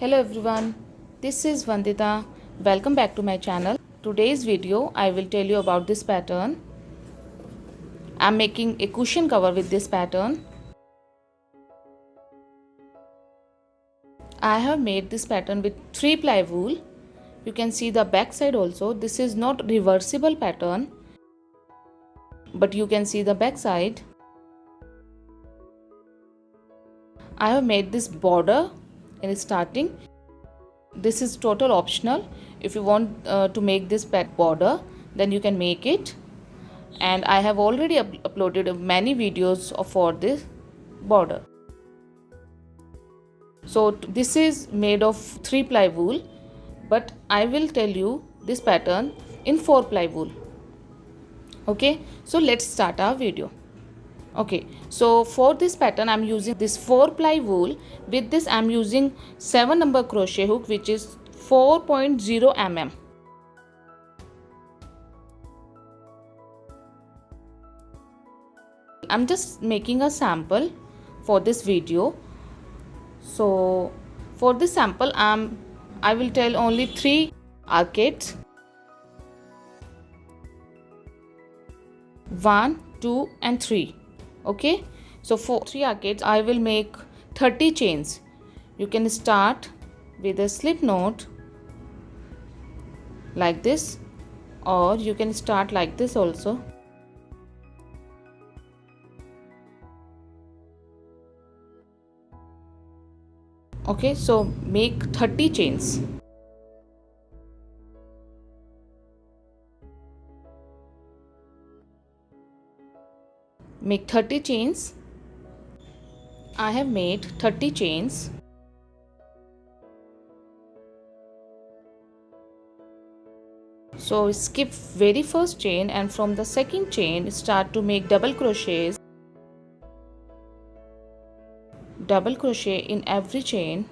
Hello everyone, this is Vandita. Welcome back to my channel. Today's video I will tell you about this pattern. I'm making a cushion cover with this pattern. I have made this pattern with 3 ply wool. You can see the back side also. This is not reversible pattern, but you can see the back side. I have made this border in starting. This is total optional. If you want to make this back border, then you can make it. And I have already uploaded many videos for this border. So this is made of 3 ply wool, but I will tell you this pattern in 4 ply wool. Okay, so let's start our video. Okay, so for this pattern I'm using this 4 ply wool. With this I'm using 7 number crochet hook, which is 4.0 mm. I'm just making a sample for this video. So for this sample I will tell only 3 arcades. 1, 2 and 3. Okay, so for 3 arcades I will make 30 chains. You can start with a slip knot like this, or you can start like this also. Okay, so make 30 chains. Make 30 chains. I have made 30 chains. So skip very first chain, and from the second chain start to make double crochets. Double crochet in every chain.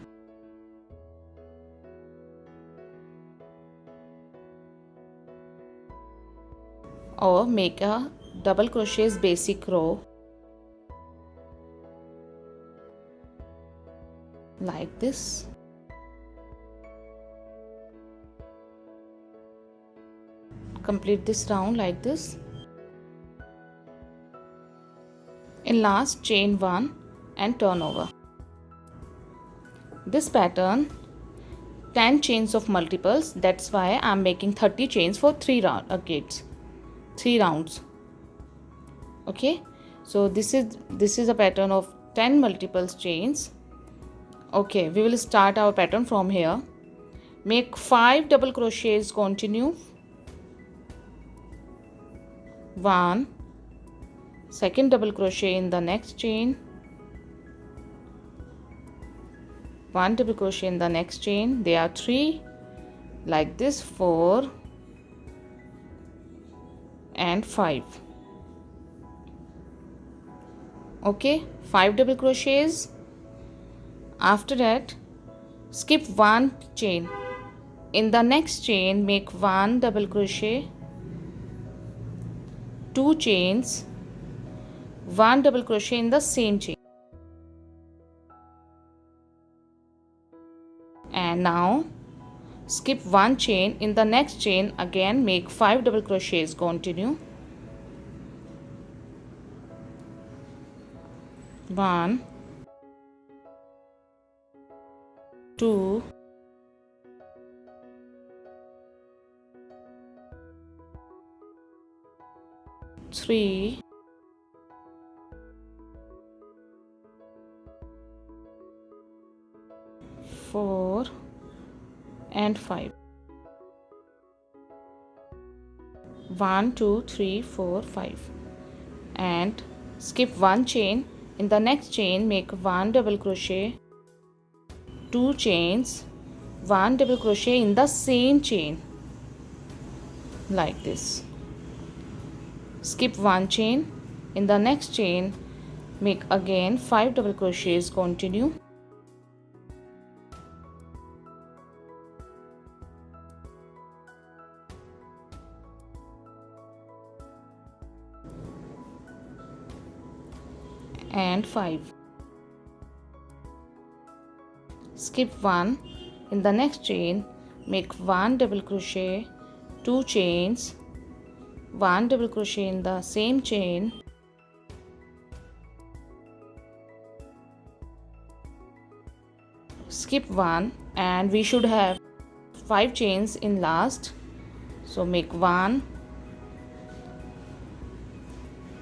Or make a double crochets basic row like this. Complete this round like this. In last chain 1 and turn over. This pattern 10 chains of multiples, that's why I'm making 30 chains for 3 arcades, 3 rounds. Okay, so this is a pattern of 10 multiples chains. Okay, we will start our pattern from here. Make 5 double crochets, continue. 1, second double crochet in the next chain, 1 double crochet in the next chain. There are 3 like this, 4 and 5. Okay, 5 double crochets. After that skip 1 chain. In the next chain make 1 double crochet, 2 chains, 1 double crochet in the same chain. And now skip 1 chain. In the next chain again make 5 double crochets, continue. 1, 2, 3, 4 and 5. 1, 2, 3, 4, 5. And skip 1 chain. In the next chain make 1 double crochet, 2 chains, 1 double crochet in the same chain like this. Skip 1 chain. In the next chain make again 5 double crochets, continue. And 5. Skip 1. In the next chain, make 1 double crochet, 2 chains, 1 double crochet in the same chain, skip 1, and we should have 5 chains in last. So make 1,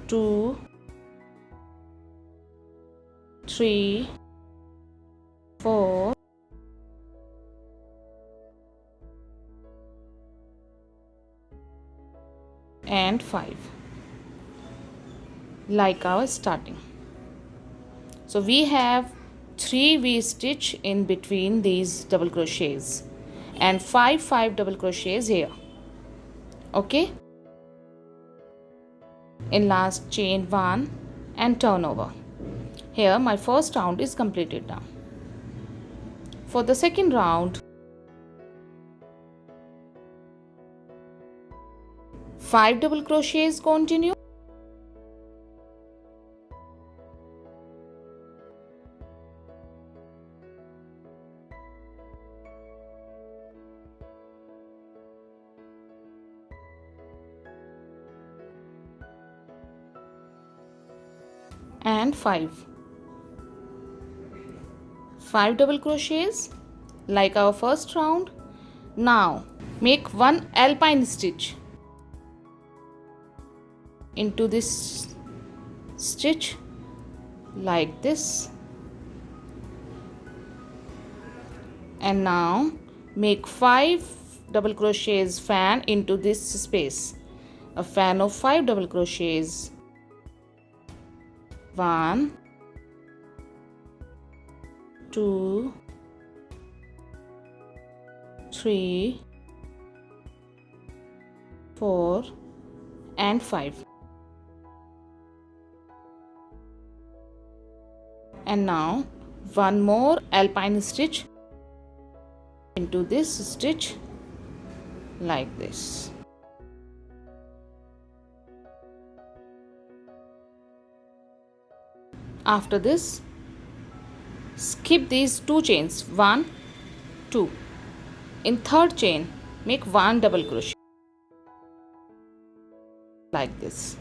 2, 3, 4, and 5, like our starting. So we have 3 V-stitch in between these double crochets and 5 double crochets here. Okay, in last chain 1 and turn over. Here my first round is completed now. For the second round, 5 double crochets continue, and 5 double crochets like our first round. Now make 1 alpine stitch into this stitch like this, and now make 5 double crochets fan into this space, a fan of 5 double crochets, 1, 2, 3, 4, and 5. And now 1 more alpine stitch into this stitch like this. After this, skip these 2 chains, 1, 2. In third chain, make 1 double crochet like this.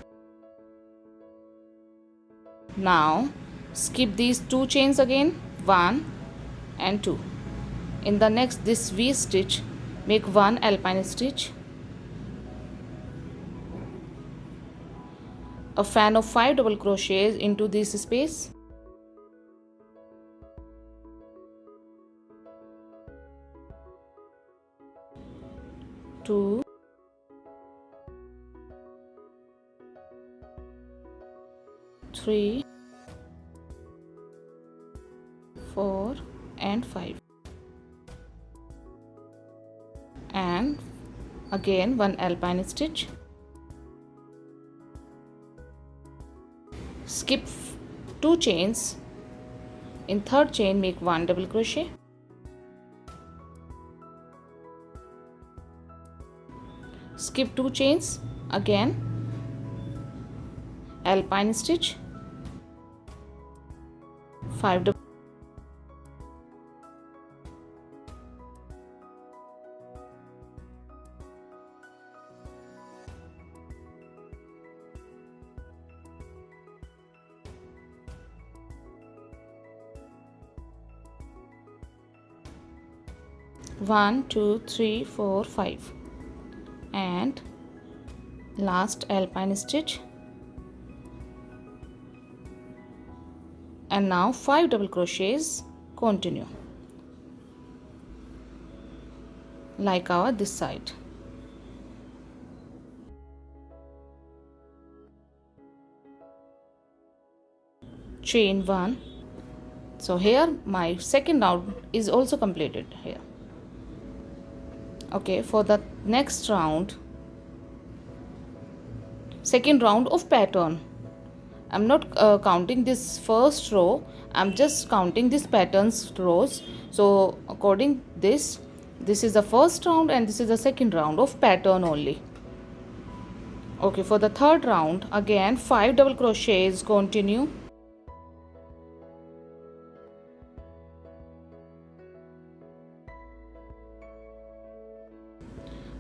Now skip these 2 chains again, 1 and 2. In the next this V stitch, make 1 alpine stitch, a fan of 5 double crochets into this space, two, 3, 4, and 5, and again 1 alpine stitch, skip 2 chains, in third chain make 1 double crochet, skip 2 chains, again alpine stitch, 5 double, one, 2, 3, 4, 5, and last alpine stitch, and now 5 double crochets continue like our this side. Chain 1. So here my second round is also completed here. Okay, for the next round, second round of pattern, I'm not counting this first row, I'm just counting this pattern's rows. So according this is the first round and this is the second round of pattern only. Okay, for the third round, again 5 double crochets continue,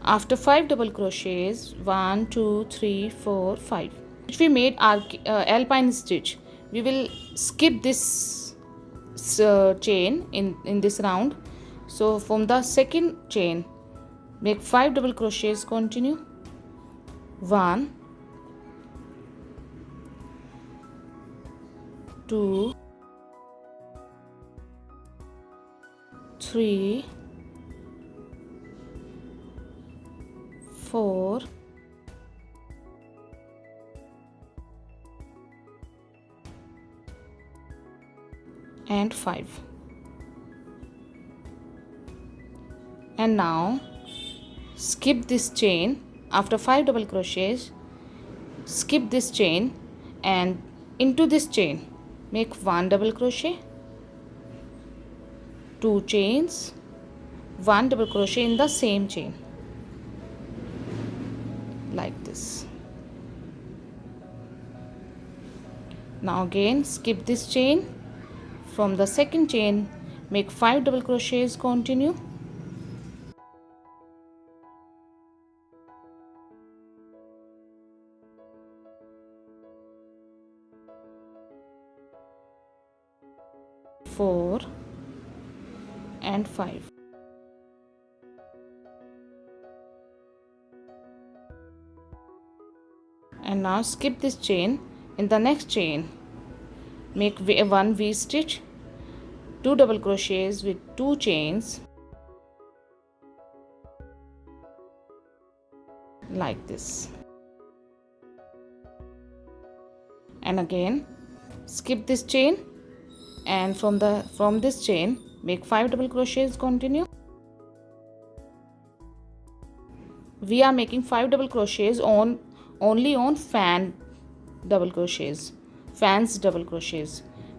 After 5 double crochets, 1 2 3 4 5, which we made our alpine stitch, we will skip this chain in this round. So from the second chain, make 5 double crochets, continue. 1 2 3 4 and 5. And now skip this chain. After 5 double crochets, skip this chain and into this chain make 1 double crochet, 2 chains, 1 double crochet in the same chain, like this. Now again skip this chain. From the second chain, make 5 double crochets, continue. 4 and 5. And now skip this chain. In the next chain, make 1 V stitch, 2 double crochets with 2 chains, like this. And again skip this chain, and from this chain make 5 double crochets, continue. We are making 5 double crochets only on fans double crochets,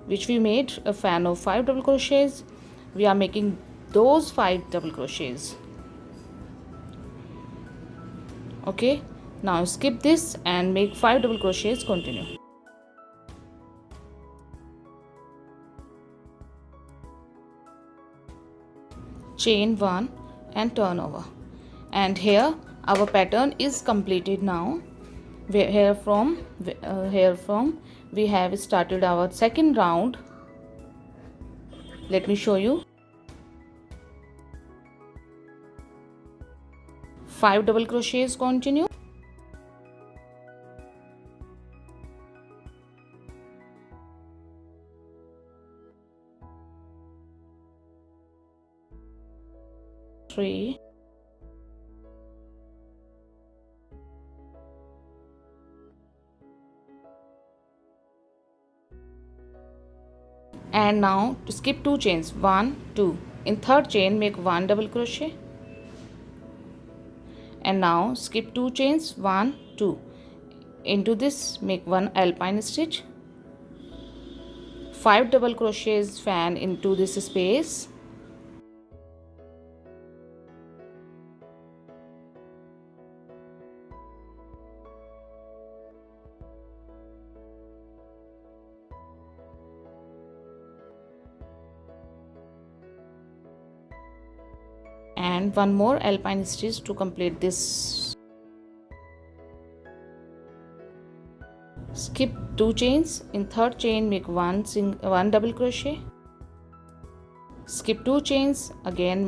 which we made a fan of 5 double crochets. We are making those 5 double crochets. Okay, now skip this and make 5 double crochets, continue. Chain 1 and turn over. And here our pattern is completed now. Here from we have started our second round. Let me show you. 5 double crochets, continue. Three, and now to skip 2 chains, 1 2. In third chain make 1 double crochet, and now skip 2 chains, 1 2. Into this make 1 alpine stitch, 5 double crochets, fan into this space, and 1 more alpine stitch to complete this. Skip 2 chains. In third chain make 1 double crochet, skip 2 chains, again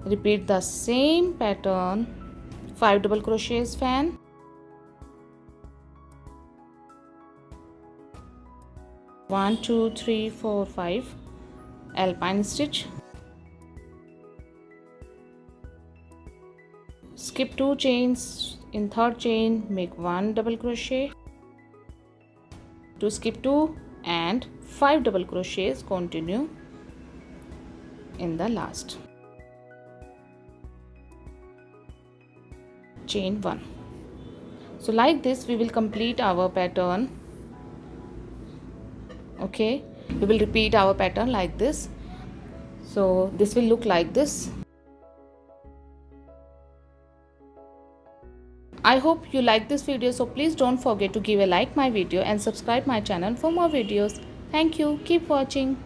repeat the same pattern, 5 double crochets, fan, one 2 3 4 5 alpine stitch, skip 2 chains. In third chain make 1 double crochet, to skip 2 and 5 double crochets, continue in the last. Chain 1. So like this we will complete our pattern. Okay, we will repeat our pattern like this. So this will look like this. I hope you like this video, so please don't forget to give a like my video and subscribe my channel for more videos. Thank you. Keep watching.